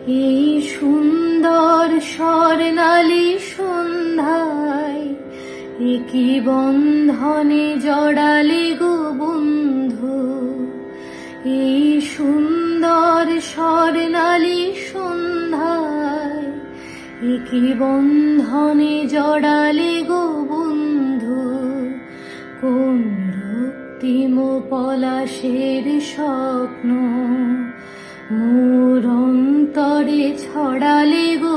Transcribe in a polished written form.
এই সুন্দর স্বর্ণালী সন্ধ্যায় একই বন্ধনে জড়ালে গো বন্ধু। এই সুন্দর স্বর্ণালী সন্ধ্যায় একই বন্ধনে জড়ালে গো বন্ধু। কোন রক্তিম পলাশের স্বপ্ন মোর অন্তরে ছড়ালে গো